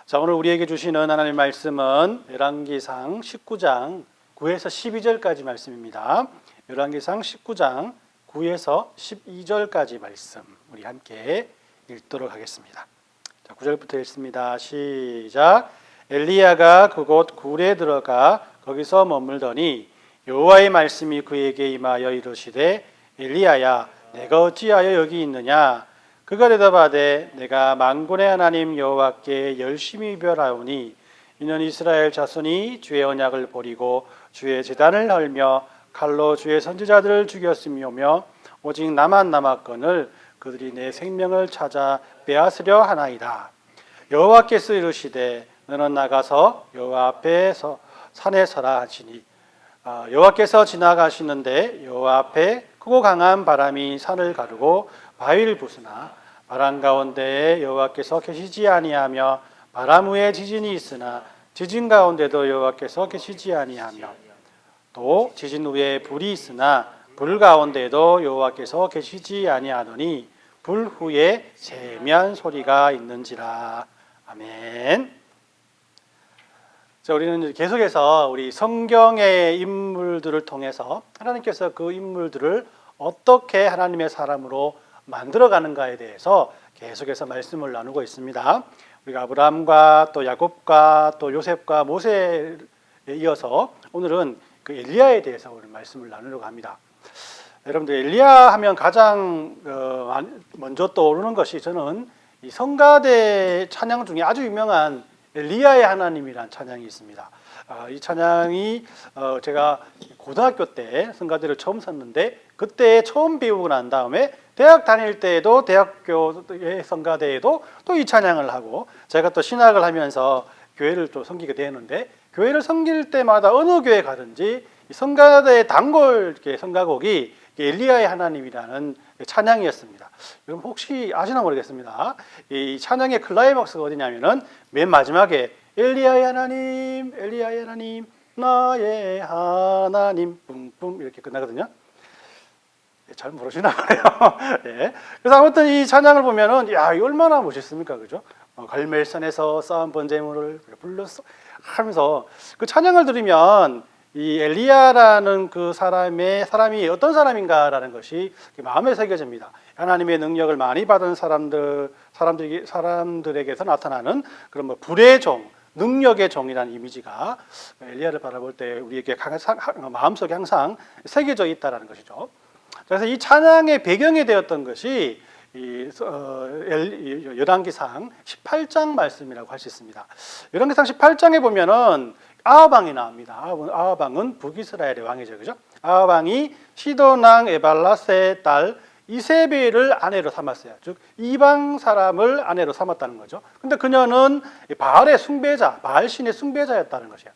자, 오늘 우리에게 주시는 하나님의 말씀은 열왕기상 19장 9에서 12절까지 말씀입니다. 열왕기상 19장 9에서 12절까지 말씀 우리 함께 읽도록 하겠습니다. 자, 9절부터 읽습니다. 시작. 엘리야가 그곳 굴에 들어가 거기서 머물더니 여호와의 말씀이 그에게 임하여 이르시되 엘리야야 내가 어찌하여 여기 있느냐. 그가 대답하되 내가 만군의 하나님 여호와께 열심히 별하오니 이는 이스라엘 자손이 주의 언약을 버리고 주의 제단을 헐며 칼로 주의 선지자들을 죽였으며 오직 나만 남았거늘 그들이 내 생명을 찾아 빼앗으려 하나이다. 여호와께서 이르시되 너는 나가서 여호와 앞에서 산에 서라 하시니 여호와께서 지나가시는데 여호와 앞에 크고 강한 바람이 산을 가르고 바위를 부수나 바람 가운데에 여호와께서 계시지 아니하며 바람 후에 지진이 있으나 지진 가운데도 여호와께서 계시지 아니하며 또 지진 후에 불이 있으나 불 가운데도 여호와께서 계시지 아니하더니 불 후에 세미한 소리가 있는지라. 아멘. 자, 우리는 계속해서 우리 성경의 인물들을 통해서 하나님께서 그 인물들을 어떻게 하나님의 사람으로 만들어가는가에 대해서 계속해서 말씀을 나누고 있습니다. 우리가 아브라함과 또 야곱과 또 요셉과 모세에 이어서 오늘은 그 엘리야에 대해서 오늘 말씀을 나누려고 합니다. 여러분들 엘리야 하면 가장 먼저 떠오르는 것이 저는 이 성가대 찬양 중에 아주 유명한 엘리야의 하나님이라는 찬양이 있습니다. 이 찬양이 제가 고등학교 때 성가대를 처음 섰는데 그때 처음 배우고 난 다음에 대학 다닐 때에도 대학교의 성가대에도 또 이 찬양을 하고 제가 또 신학을 하면서 교회를 또 섬기게 되는데 교회를 섬길 때마다 어느 교회 가든지 이 성가대의 단골 성가곡이 엘리야의 하나님이라는 찬양이었습니다. 여러분 혹시 아시나 모르겠습니다. 이 찬양의 클라이막스가 어디냐면은 맨 마지막에 엘리야의 하나님, 엘리야의 하나님, 나의 하나님 뿜뿜 이렇게 끝나거든요. 잘 모르시나 봐요. 예. 그래서 아무튼 이 찬양을 보면은 야, 이 얼마나 멋있습니까, 그죠? 갈멜산에서 쌓은 번제물을 불렀어 하면서 그 찬양을 들으면 이 엘리야라는 그 사람이 어떤 사람인가라는 것이 마음에 새겨집니다. 하나님의 능력을 많이 받은 사람들에게서 나타나는 그런 뭐 불의 종, 능력의 종이라는 이미지가 엘리야를 바라볼 때 우리에게 마음속에 항상 새겨져 있다는 것이죠. 그래서 이 찬양의 배경이 되었던 것이 열왕기상 18장 말씀이라고 할 수 있습니다. 열왕기상 18장에 보면은 아합 왕이 나옵니다. 아합 왕은 북이스라엘의 왕이죠, 그죠? 아합 왕이 시돈 왕 에발라스의 딸 이세벨을 아내로 삼았어요. 즉 이방 사람을 아내로 삼았다는 거죠. 근데 그녀는 바알의 숭배자, 바알 신의 숭배자였다는 것이에요.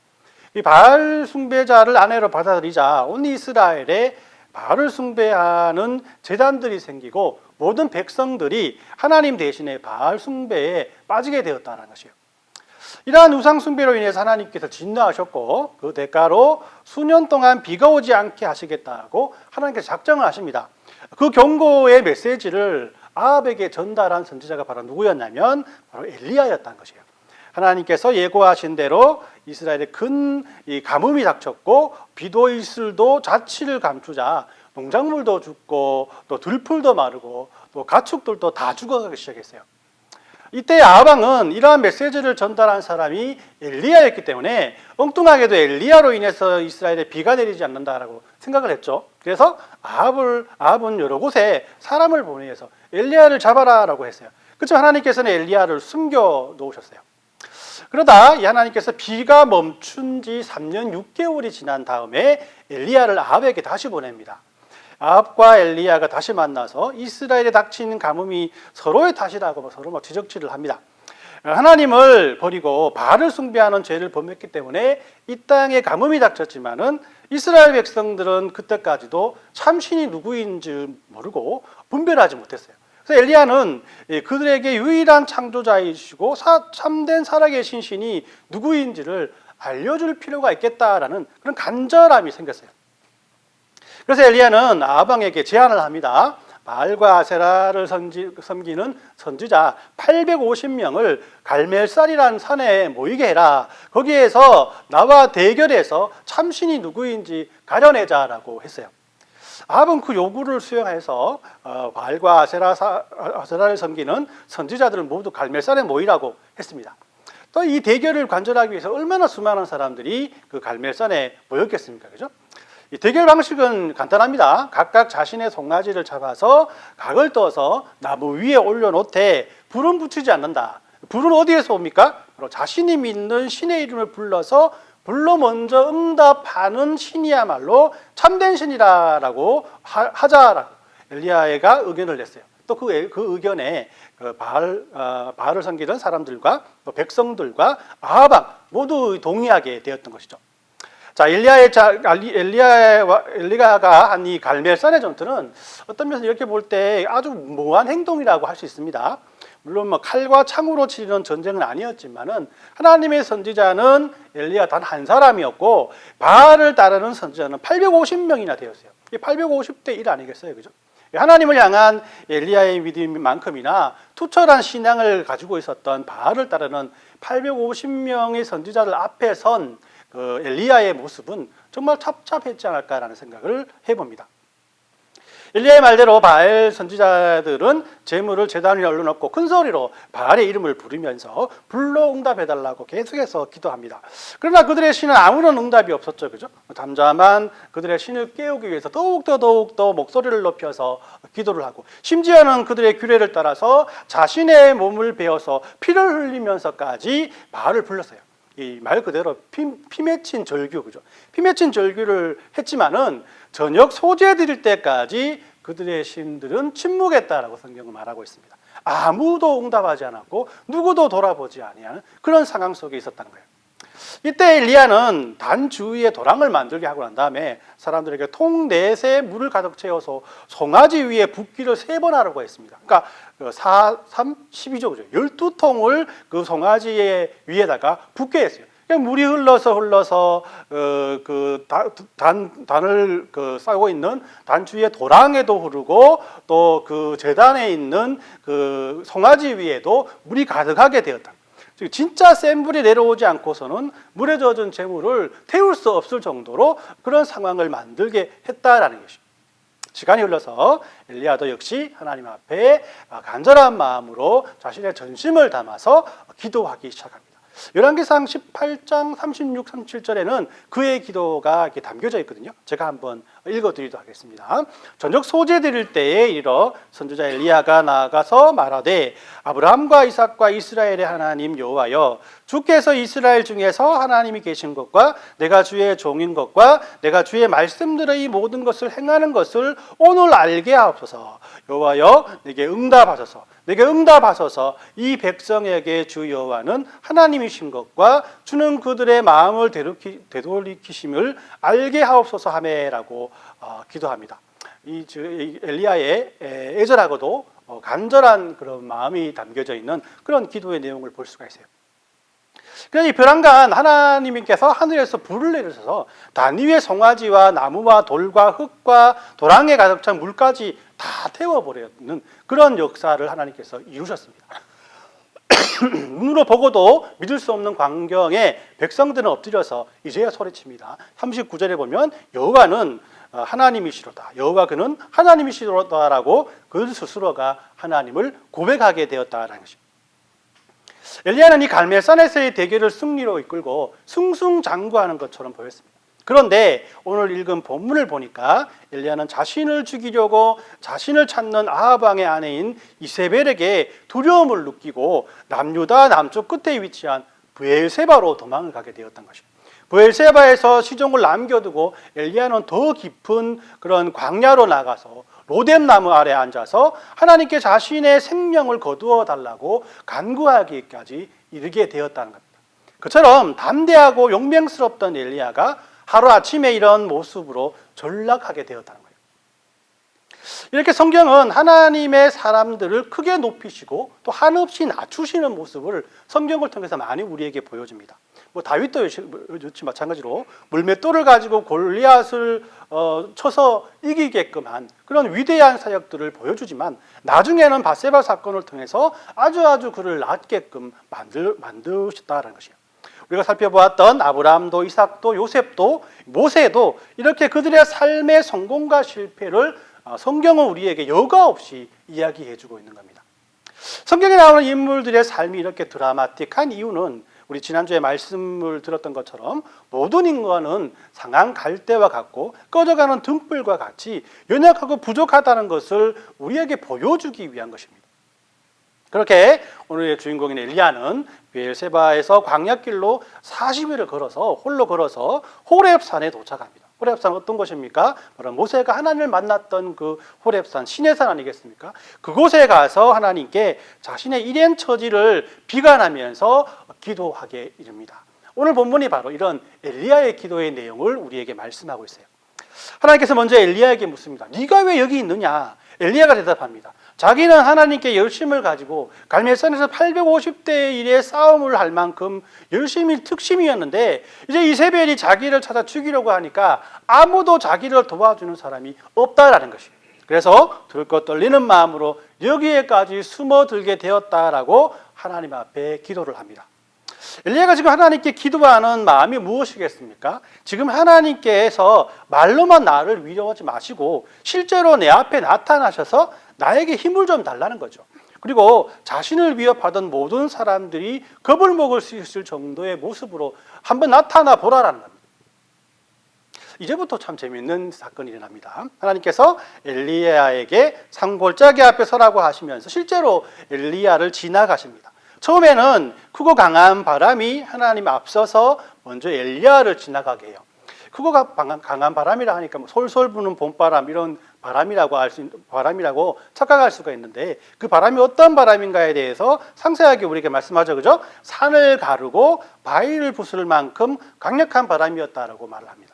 이 바알 숭배자를 아내로 받아들이자 온 이스라엘에 바알을 숭배하는 제단들이 생기고 모든 백성들이 하나님 대신에 바알 숭배에 빠지게 되었다는 것이에요. 이러한 우상 숭배로 인해서 하나님께서 진노하셨고 그 대가로 수년 동안 비가 오지 않게 하시겠다고 하나님께서 작정을 하십니다. 그 경고의 메시지를 아합에게 전달한 선지자가 바로 누구였냐면 바로 엘리야였다는 것이에요. 하나님께서 예고하신 대로 이스라엘에 큰 가뭄이 닥쳤고 비도 이슬도 자취를 감추자 농작물도 죽고 또 들풀도 마르고 또 가축들도 다 죽어가기 시작했어요. 이때 아합 왕은 이러한 메시지를 전달한 사람이 엘리야였기 때문에 엉뚱하게도 엘리야로 인해서 이스라엘에 비가 내리지 않는다라고 생각을 했죠. 그래서 아합은 여러 곳에 사람을 보내서 엘리야를 잡아라라고 했어요. 그렇지만 하나님께서는 엘리야를 숨겨 놓으셨어요. 그러다 이 하나님께서 비가 멈춘 지 3년 6개월이 지난 다음에 엘리야를 아합에게 다시 보냅니다. 아합과 엘리야가 다시 만나서 이스라엘에 닥친 가뭄이 서로의 탓이라고 서로 막 지적질을 합니다. 하나님을 버리고 바알을 숭배하는 죄를 범했기 때문에 이 땅에 가뭄이 닥쳤지만은 이스라엘 백성들은 그때까지도 참신이 누구인지 모르고 분별하지 못했어요. 그래서 엘리야는 그들에게 유일한 창조자이시고 참된 살아계신 신이 누구인지를 알려줄 필요가 있겠다라는 그런 간절함이 생겼어요. 그래서 엘리야는 아합 왕에게 제안을 합니다. 바알과 아세라를 섬기는 선지자 850명을 갈멜산이라는 산에 모이게 해라. 거기에서 나와 대결해서 참신이 누구인지 가려내자라고 했어요. 아합은 그 요구를 수용해서 바알과 아세라를 섬기는 선지자들을 모두 갈멜산에 모이라고 했습니다. 또 이 대결을 관전하기 위해서 얼마나 수많은 사람들이 그 갈멜산에 모였겠습니까? 그죠? 이 대결 방식은 간단합니다. 각각 자신의 송아지를 잡아서 각을 떠서 나무 위에 올려놓되 불은 붙이지 않는다. 불은 어디에서 옵니까? 바로 자신이 믿는 신의 이름을 불러서 불로 먼저 응답하는 신이야말로 참된 신이라고 하자라고 엘리야가 의견을 냈어요. 또 그 의견에 바알을 섬기던 사람들과 또 백성들과 아합 모두 동의하게 되었던 것이죠. 자, 엘리야가 한 이 갈멜산의 전투는 어떤 면에서 이렇게 볼 때 아주 모호한 행동이라고 할 수 있습니다. 물론 뭐 칼과 창으로 치르는 전쟁은 아니었지만은 하나님의 선지자는 엘리야 단 한 사람이었고 바알을 따르는 선지자는 850명이나 되었어요. 이게 850대 1 아니겠어요, 그죠? 하나님을 향한 엘리야의 믿음만큼이나 투철한 신앙을 가지고 있었던 바알을 따르는 850명의 선지자들 앞에 선 그 엘리야의 모습은 정말 찹찹했지 않을까라는 생각을 해봅니다. 엘리야의 말대로 바알 선지자들은 제물을 제단 위에 올려놓고 큰 소리로 바알의 이름을 부르면서 불로 응답해달라고 계속해서 기도합니다. 그러나 그들의 신은 아무런 응답이 없었죠, 그죠? 잠잠한 그들의 신을 깨우기 위해서 더욱더 목소리를 높여서 기도를 하고, 심지어는 그들의 규례를 따라서 자신의 몸을 베어서 피를 흘리면서까지 바알을 불렀어요. 이 말 그대로 피 맺힌 절규, 그죠? 피 맺힌 절규를 했지만은 저녁 소재 드릴 때까지 그들의 신들은 침묵했다라고 성경은 말하고 있습니다. 아무도 응답하지 않았고 누구도 돌아보지 아니하는 그런 상황 속에 있었다는 거예요. 이때 엘리야는 단 주위에 도랑을 만들게 하고 난 다음에 사람들에게 통 넷에 물을 가득 채워서 송아지 위에 붓기를 3번 하라고 했습니다. 그러니까 4, 3, 12죠. 그죠? 12통을 그 송아지 위에다가 붓게 했어요. 물이 흘러서 단을 싸고 있는 단 주위에 도랑에도 흐르고 또 그 제단에 있는 그 송아지 위에도 물이 가득하게 되었다. 진짜 센 물이 내려오지 않고서는 물에 젖은 재물을 태울 수 없을 정도로 그런 상황을 만들게 했다라는 것입니다. 시간이 흘러서 엘리야도 역시 하나님 앞에 간절한 마음으로 자신의 전심을 담아서 기도하기 시작합니다. 열왕기상 18장 36, 37절에는 그의 기도가 이렇게 담겨져 있거든요. 제가 한번 읽어드리도록 하겠습니다. 저녁 소재 드릴 때에 이르러 선지자 엘리야가 나아가서 말하되 아브라함과 이삭과 이스라엘의 하나님 여호와여, 주께서 이스라엘 중에서 하나님이 계신 것과 내가 주의 종인 것과 내가 주의 말씀들의 이 모든 것을 행하는 것을 오늘 알게 하옵소서. 여호와여, 내게 응답하소서. 이 백성에게 주 여호와는 하나님이신 것과 주는 그들의 마음을 되돌이키심을 알게 하옵소서 하매라고 기도합니다. 이 엘리야의 애절하고도 간절한 그런 마음이 담겨져 있는 그런 기도의 내용을 볼 수가 있어요. 그래서 이 벼랑간 하나님께서 하늘에서 불을 내리셔서 단 위에 송아지와 나무와 돌과 흙과 도랑에 가득 찬 물까지 다 태워버리는 그런 역사를 하나님께서 이루셨습니다. 눈으로 보고도 믿을 수 없는 광경에 백성들은 엎드려서 이제야 소리칩니다. 39절에 보면 여호와는 하나님이시로다. 여호와 그는 하나님이시로다라고 그 스스로가 하나님을 고백하게 되었다라는 것입니다. 엘리야는 이 갈멜산에서의 대결을 승리로 이끌고 승승장구하는 것처럼 보였습니다. 그런데 오늘 읽은 본문을 보니까 엘리야는 자신을 죽이려고 자신을 찾는 아합 왕의 아내인 이세벨에게 두려움을 느끼고 남유다 남쪽 끝에 위치한 브엘세바로 도망을 가게 되었던 것입니다. 브엘세바에서 시종을 남겨두고 엘리야는 더 깊은 그런 광야로 나가서 로뎀나무 아래 앉아서 하나님께 자신의 생명을 거두어 달라고 간구하기까지 이르게 되었다는 겁니다. 그처럼 담대하고 용맹스럽던 엘리야가 하루아침에 이런 모습으로 전락하게 되었다는 거예요. 이렇게 성경은 하나님의 사람들을 크게 높이시고 또 한없이 낮추시는 모습을 성경을 통해서 많이 우리에게 보여줍니다. 뭐 다윗도 역시 마찬가지로 물맷돌을 가지고 골리앗을 쳐서 이기게끔 한 그런 위대한 사역들을 보여주지만 나중에는 밧세바 사건을 통해서 아주 그를 낳게끔 만드셨다는 것이에요. 우리가 살펴보았던 아브라함도 이삭도 요셉도 모세도 이렇게 그들의 삶의 성공과 실패를 성경은 우리에게 여과 없이 이야기해주고 있는 겁니다. 성경에 나오는 인물들의 삶이 이렇게 드라마틱한 이유는 우리 지난주에 말씀을 들었던 것처럼 모든 인간은 상한 갈대와 같고 꺼져가는 등불과 같이 연약하고 부족하다는 것을 우리에게 보여주기 위한 것입니다. 그렇게 오늘의 주인공인 엘리야는 베엘세바에서 광야길로 40일을 걸어서 홀로 걸어서 호렙산에 도착합니다. 호렙산 어떤 곳입니까? 바로 모세가 하나님을 만났던 그 호렙산 시내산 아니겠습니까? 그곳에 가서 하나님께 자신의 일행 처지를 비관하면서 기도하게 이릅니다. 오늘 본문이 바로 이런 엘리야의 기도의 내용을 우리에게 말씀하고 있어요. 하나님께서 먼저 엘리야에게 묻습니다. 네가 왜 여기 있느냐? 엘리야가 대답합니다. 자기는 하나님께 열심을 가지고 갈멜산에서 850대 1의 싸움을 할 만큼 열심히 특심이었는데 이제 이세벨이 자기를 찾아 죽이려고 하니까 아무도 자기를 도와주는 사람이 없다라는 것이에요. 그래서 들것 떨리는 마음으로 여기에까지 숨어들게 되었다라고 하나님 앞에 기도를 합니다. 엘리야가 지금 하나님께 기도하는 마음이 무엇이겠습니까? 지금 하나님께서 말로만 나를 위로하지 마시고 실제로 내 앞에 나타나셔서 나에게 힘을 좀 달라는 거죠. 그리고 자신을 위협하던 모든 사람들이 겁을 먹을 수 있을 정도의 모습으로 한번 나타나 보라라는 겁니다. 이제부터 참 재미있는 사건이 일어납니다. 하나님께서 엘리야에게 산골짜기 앞에 서라고 하시면서 실제로 엘리야를 지나가십니다. 처음에는 크고 강한 바람이 하나님 앞서서 먼저 엘리야를 지나가게 해요. 크고 강한 바람이라 하니까 뭐 솔솔 부는 봄바람 이런 바람이라고 착각할 수가 있는데 그 바람이 어떤 바람인가에 대해서 상세하게 우리에게 말씀하죠, 그죠? 산을 가르고 바위를 부술 만큼 강력한 바람이었다라고 말을 합니다.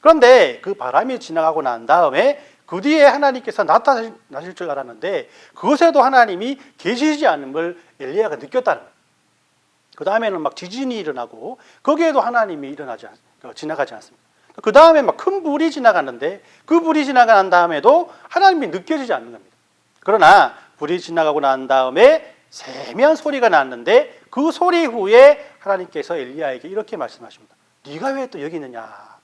그런데 그 바람이 지나가고 난 다음에 그 뒤에 하나님께서 나타나실 줄 알았는데 그것에도 하나님이 계시지 않음을 엘리야가 느꼈다는 거예요. 그 다음에는 막 지진이 일어나고 거기에도 하나님이 지나가지 않습니다. 그 다음에 막 큰 불이 지나가는데 그 불이 지나간 다음에도 하나님이 느껴지지 않는 겁니다. 그러나 불이 지나가고 난 다음에 세미한 소리가 났는데 그 소리 후에 하나님께서 엘리야에게 이렇게 말씀하십니다. 네가 왜 또 여기 있느냐?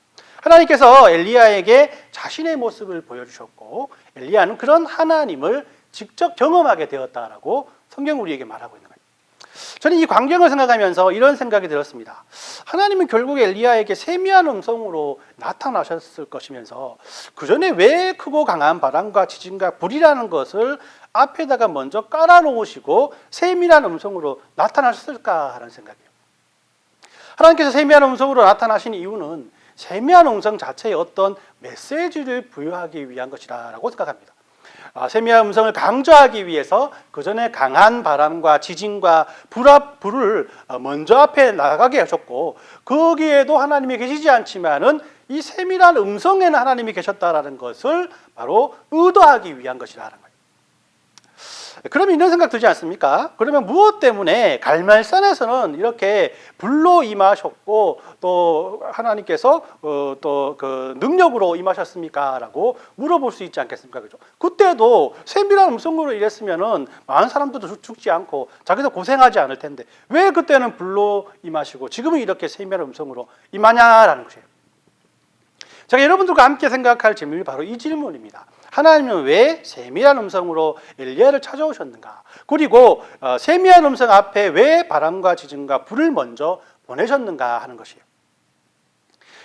하나님께서 엘리야에게 자신의 모습을 보여주셨고 엘리야는 그런 하나님을 직접 경험하게 되었다라고 성경 우리에게 말하고 있는 거예요. 저는 이 광경을 생각하면서 이런 생각이 들었습니다. 하나님은 결국 엘리야에게 세미한 음성으로 나타나셨을 것이면서 그 전에 왜 크고 강한 바람과 지진과 불이라는 것을 앞에다가 먼저 깔아놓으시고 세미한 음성으로 나타나셨을까 하는 생각이에요. 하나님께서 세미한 음성으로 나타나신 이유는 세미한 음성 자체에 어떤 메시지를 부여하기 위한 것이라고 생각합니다. 세미한 음성을 강조하기 위해서 그 전에 강한 바람과 지진과 불을 먼저 앞에 나가게 하셨고 거기에도 하나님이 계시지 않지만은 이 세밀한 음성에는 하나님이 계셨다라는 것을 바로 의도하기 위한 것이라는 거예요. 그러면 이런 생각 들지 않습니까? 그러면 무엇 때문에 갈멜산에서는 이렇게 불로 임하셨고 또 하나님께서 또 그 능력으로 임하셨습니까? 라고 물어볼 수 있지 않겠습니까? 그죠? 그때도 세밀한 음성으로 일했으면은 많은 사람들도 죽지 않고 자기도 고생하지 않을 텐데 왜 그때는 불로 임하시고 지금은 이렇게 세밀한 음성으로 임하냐라는 것이에요. 제가 여러분들과 함께 생각할 질문이 바로 이 질문입니다. 하나님은 왜 세미한 음성으로 엘리야를 찾아오셨는가? 그리고 세미한 음성 앞에 왜 바람과 지진과 불을 먼저 보내셨는가 하는 것이에요.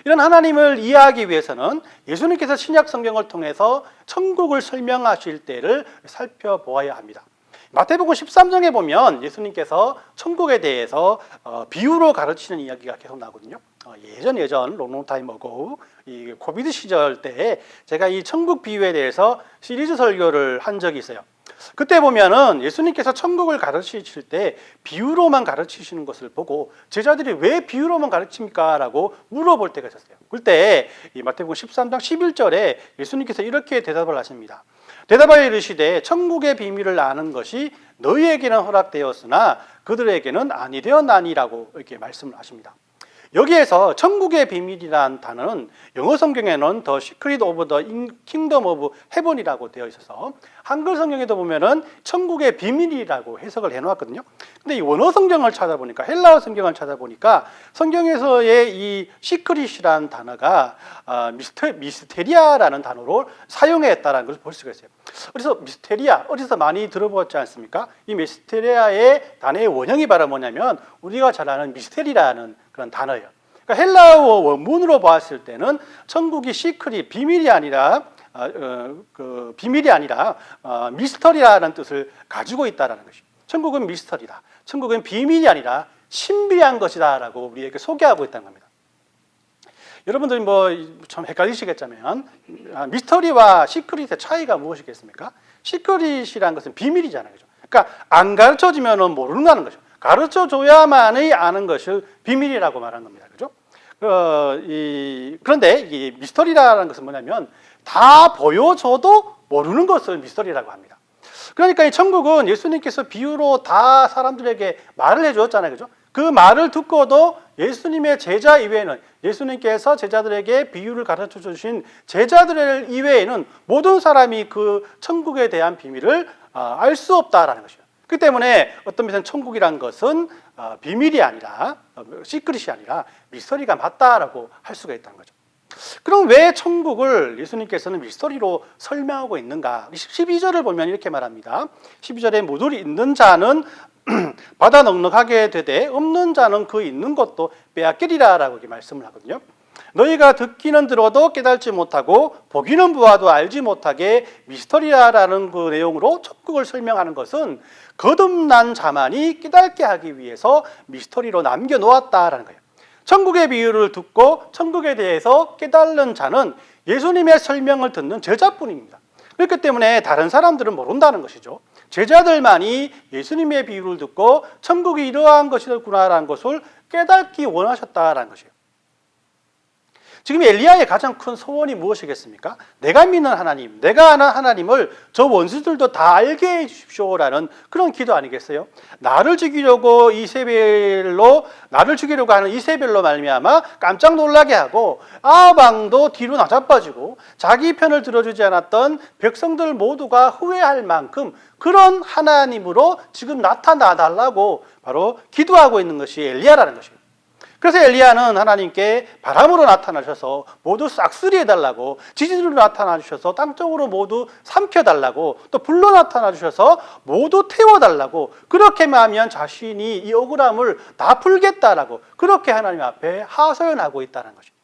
이런 하나님을 이해하기 위해서는 예수님께서 신약 성경을 통해서 천국을 설명하실 때를 살펴보아야 합니다. 마태복음 13장에 보면 예수님께서 천국에 대해서 비유로 가르치는 이야기가 계속 나거든요. 예전 long time ago 이 코비드 시절 때 제가 이 천국 비유에 대해서 시리즈 설교를 한 적이 있어요. 그때 보면은 예수님께서 천국을 가르치실 때 비유로만 가르치시는 것을 보고 제자들이 왜 비유로만 가르칩니까? 라고 물어볼 때가 있었어요. 그때 이 마태복음 13장 11절에 예수님께서 이렇게 대답을 하십니다. 대답하여 이르시되 천국의 비밀을 아는 것이 너희에게는 허락되었으나 그들에게는 아니 되었나니라고 이렇게 말씀을 하십니다. 여기에서 천국의 비밀이라는 단어는 영어 성경에는 The Secret of the Kingdom of Heaven이라고 되어 있어서 한글 성경에도 보면은 천국의 비밀이라고 해석을 해놓았거든요. 근데 이 원어 성경을 찾아보니까, 헬라어 성경을 찾아보니까 성경에서의 이 시크릿이라는 단어가 미스테리아라는 단어로 사용했다는 것을 볼 수가 있어요. 그래서 미스테리아, 어디서 많이 들어보았지 않습니까? 이 미스테리아의 단어의 원형이 바로 뭐냐면 우리가 잘 아는 미스테리라는 그런 단어예요. 그러니까 헬라어 원문으로 봤을 때는 천국이 시크릿, 비밀이 아니라 미스터리라는 뜻을 가지고 있다는 것이죠. 천국은 미스터리다. 천국은 비밀이 아니라 신비한 것이다라고 우리에게 소개하고 있다는 겁니다. 여러분들이 좀 헷갈리시겠지만 미스터리와 시크릿의 차이가 무엇이겠습니까? 시크릿이라는 것은 비밀이잖아요. 그죠? 그러니까 안 가르쳐지면 모른다는 거죠. 가르쳐줘야만이 아는 것을 비밀이라고 말하는 겁니다. 그죠? 그런데 이 미스터리라는 것은 뭐냐면 다 보여줘도 모르는 것을 미스터리라고 합니다. 그러니까 이 천국은 예수님께서 비유로 다 사람들에게 말을 해주었잖아요. 그죠? 그 말을 듣고도 예수님의 제자 이외에는, 예수님께서 제자들에게 비유를 가르쳐 주신 제자들 이외에는 모든 사람이 그 천국에 대한 비밀을 알 수 없다라는 것이죠. 그렇기 때문에 어떤 면에서는 천국이란 것은 비밀이 아니라, 시크릿이 아니라 미스터리가 맞다라고 할 수가 있다는 거죠. 그럼 왜 천국을 예수님께서는 미스터리로 설명하고 있는가? 12절을 보면 이렇게 말합니다. 12절에 모두 있는 자는 받아 넉넉하게 되되 없는 자는 그 있는 것도 빼앗기리라 라고 이렇게 말씀을 하거든요. 너희가 듣기는 들어도 깨달지 못하고 보기는 보아도 알지 못하게 미스터리라는 그 내용으로 천국을 설명하는 것은 거듭난 자만이 깨닫게 하기 위해서 미스터리로 남겨놓았다라는 거예요. 천국의 비유를 듣고 천국에 대해서 깨달는 자는 예수님의 설명을 듣는 제자뿐입니다. 그렇기 때문에 다른 사람들은 모른다는 것이죠. 제자들만이 예수님의 비유를 듣고 천국이 이러한 것이구나라는 것을 깨닫기 원하셨다라는 것이에요. 지금 엘리야의 가장 큰 소원이 무엇이겠습니까? 내가 믿는 하나님, 내가 아는 하나님을 저 원수들도 다 알게 해 주십시오라는 그런 기도 아니겠어요? 나를 죽이려고 하는 이세벨로 말미암아 깜짝 놀라게 하고 아합 왕도 뒤로 나자빠지고 자기 편을 들어주지 않았던 백성들 모두가 후회할 만큼 그런 하나님으로 지금 나타나 달라고 바로 기도하고 있는 것이 엘리야라는 것입니다. 그래서 엘리야는 하나님께 바람으로 나타나셔서 모두 싹쓸이 해달라고, 지진으로 나타나주셔서 땅 쪽으로 모두 삼켜달라고, 또 불로 나타나주셔서 모두 태워달라고, 그렇게만 하면 자신이 이 억울함을 다 풀겠다라고 그렇게 하나님 앞에 하소연하고 있다는 것입니다.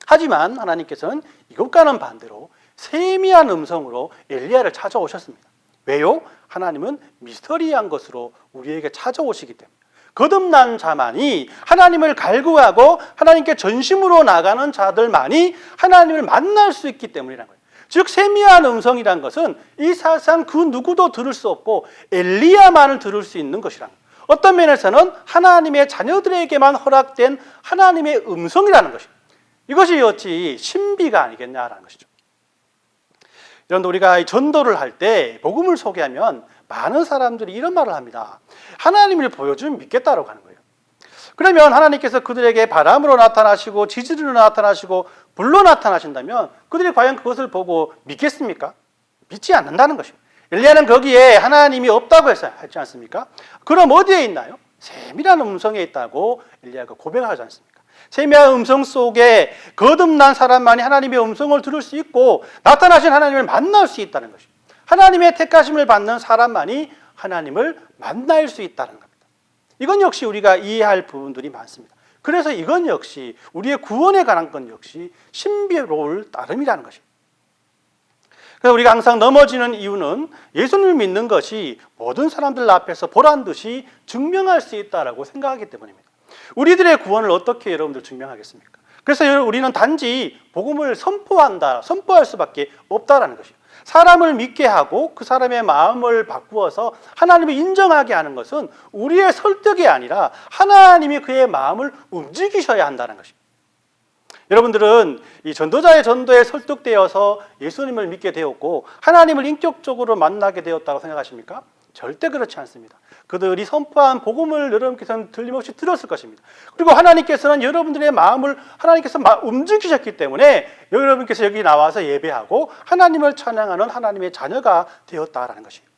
하지만 하나님께서는 이것과는 반대로 세미한 음성으로 엘리야를 찾아오셨습니다. 왜요? 하나님은 미스터리한 것으로 우리에게 찾아오시기 때문에. 거듭난 자만이, 하나님을 갈구하고 하나님께 전심으로 나가는 자들만이 하나님을 만날 수 있기 때문이라는 거예요. 즉 세미한 음성이란 것은 이 사상 그 누구도 들을 수 없고 엘리야만을 들을 수 있는 것이라는 거예요. 어떤 면에서는 하나님의 자녀들에게만 허락된 하나님의 음성이라는 것입니다. 이것이 어찌 신비가 아니겠냐라는 것이죠. 그런데 우리가 전도를 할 때 복음을 소개하면 많은 사람들이 이런 말을 합니다. 하나님을 보여주면 믿겠다라고 하는 거예요. 그러면 하나님께서 그들에게 바람으로 나타나시고 지진으로 나타나시고 불로 나타나신다면 그들이 과연 그것을 보고 믿겠습니까? 믿지 않는다는 것이에요. 엘리야는 거기에 하나님이 없다고 했지 않습니까? 그럼 어디에 있나요? 세밀한 음성에 있다고 엘리야가 고백하지 않습니까? 세미한 음성 속에 거듭난 사람만이 하나님의 음성을 들을 수 있고 나타나신 하나님을 만날 수 있다는 것입니다. 하나님의 택하심을 받는 사람만이 하나님을 만날 수 있다는 겁니다. 이건 역시 우리가 이해할 부분들이 많습니다. 그래서 이건 역시 우리의 구원에 관한 건 역시 신비로울 따름이라는 것입니다. 그래서 우리가 항상 넘어지는 이유는 예수님을 믿는 것이 모든 사람들 앞에서 보란 듯이 증명할 수 있다고 생각하기 때문입니다. 우리들의 구원을 어떻게 여러분들 증명하겠습니까? 그래서 우리는 단지 복음을 선포할 수밖에 없다는 것이에요. 사람을 믿게 하고 그 사람의 마음을 바꾸어서 하나님을 인정하게 하는 것은 우리의 설득이 아니라 하나님이 그의 마음을 움직이셔야 한다는 것입니다. 여러분들은 이 전도자의 전도에 설득되어서 예수님을 믿게 되었고 하나님을 인격적으로 만나게 되었다고 생각하십니까? 절대 그렇지 않습니다. 그들이 선포한 복음을 여러분께서는 틀림없이 들었을 것입니다. 그리고 하나님께서는 여러분들의 마음을 하나님께서 움직이셨기 때문에 여러분께서 여기 나와서 예배하고 하나님을 찬양하는 하나님의 자녀가 되었다라는 것이에요.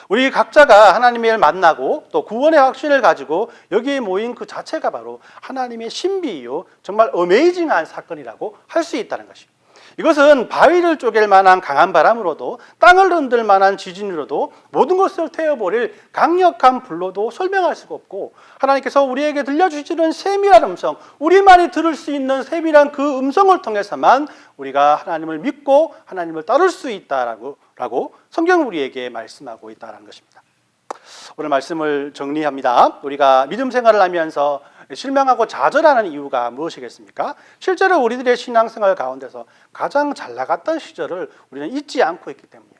우리 각자가 하나님을 만나고 또 구원의 확신을 가지고 여기에 모인 그 자체가 바로 하나님의 신비이요 정말 어메이징한 사건이라고 할 수 있다는 것이에요. 이것은 바위를 쪼갤 만한 강한 바람으로도 땅을 흔들 만한 지진으로도 모든 것을 태워버릴 강력한 불로도 설명할 수가 없고, 하나님께서 우리에게 들려주시는 세밀한 음성, 우리만이 들을 수 있는 세밀한 그 음성을 통해서만 우리가 하나님을 믿고 하나님을 따를 수 있다라고 성경은 우리에게 말씀하고 있다는 것입니다. 오늘 말씀을 정리합니다. 우리가 믿음 생활을 하면서 실망하고 좌절하는 이유가 무엇이겠습니까? 실제로 우리들의 신앙생활 가운데서 가장 잘 나갔던 시절을 우리는 잊지 않고 있기 때문이에요.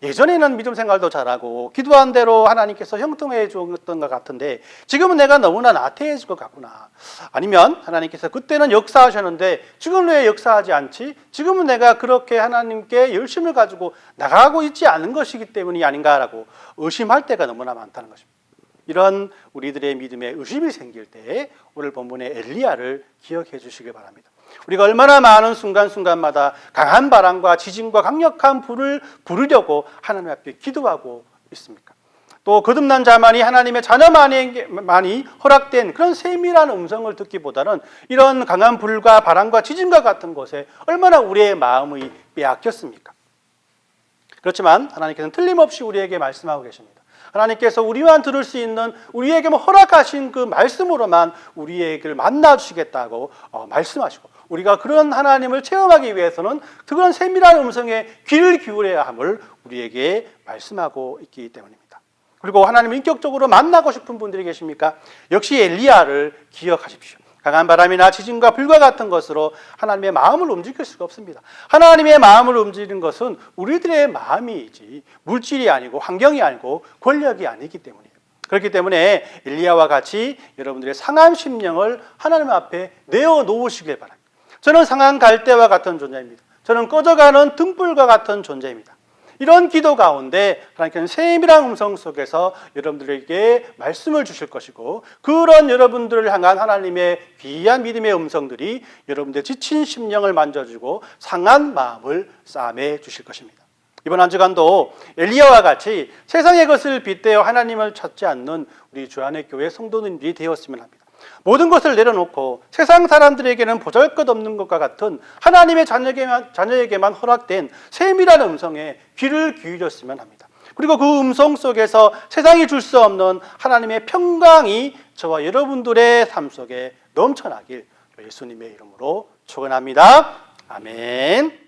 예전에는 믿음 생활도 잘하고 기도한 대로 하나님께서 형통해 주었던 것 같은데 지금은 내가 너무나 나태해질 것 같구나. 아니면 하나님께서 그때는 역사하셨는데 지금은 왜 역사하지 않지? 지금은 내가 그렇게 하나님께 열심을 가지고 나가고 있지 않은 것이기 때문이 아닌가라고 의심할 때가 너무나 많다는 것입니다. 이런 우리들의 믿음에 의심이 생길 때 오늘 본문의 엘리야를 기억해 주시길 바랍니다. 우리가 얼마나 많은 순간순간마다 강한 바람과 지진과 강력한 불을 부르려고 하나님 앞에 기도하고 있습니까? 또 거듭난 자만이 하나님의 자녀만이 허락된 그런 세밀한 음성을 듣기보다는 이런 강한 불과 바람과 지진과 같은 곳에 얼마나 우리의 마음이 빼앗겼습니까? 그렇지만 하나님께서는 틀림없이 우리에게 말씀하고 계십니다. 하나님께서 우리만 들을 수 있는 우리에게 허락하신 그 말씀으로만 우리에게 만나주시겠다고 말씀하시고, 우리가 그런 하나님을 체험하기 위해서는 그런 세밀한 음성에 귀를 기울여야 함을 우리에게 말씀하고 있기 때문입니다. 그리고 하나님을 인격적으로 만나고 싶은 분들이 계십니까? 역시 엘리야를 기억하십시오. 강한 바람이나 지진과 불과 같은 것으로 하나님의 마음을 움직일 수가 없습니다. 하나님의 마음을 움직이는 것은 우리들의 마음이지 물질이 아니고 환경이 아니고 권력이 아니기 때문이에요. 그렇기 때문에 엘리야와 같이 여러분들의 상한 심령을 하나님 앞에 내어놓으시길 바랍니다. 저는 상한 갈대와 같은 존재입니다. 저는 꺼져가는 등불과 같은 존재입니다. 이런 기도 가운데 하나님께서는 세밀한 음성 속에서 여러분들에게 말씀을 주실 것이고, 그런 여러분들을 향한 하나님의 귀한 믿음의 음성들이 여러분들의 지친 심령을 만져주고 상한 마음을 싸매 주실 것입니다. 이번 한 주간도 엘리야와 같이 세상의 것을 빗대어 하나님을 찾지 않는 우리 주안의 교회 성도님들이 되었으면 합니다. 모든 것을 내려놓고 세상 사람들에게는 보잘것없는 것과 같은 하나님의 자녀에게만 허락된 세밀한 음성에 귀를 기울였으면 합니다. 그리고 그 음성 속에서 세상이 줄 수 없는 하나님의 평강이 저와 여러분들의 삶 속에 넘쳐나길 예수님의 이름으로 축원합니다. 아멘.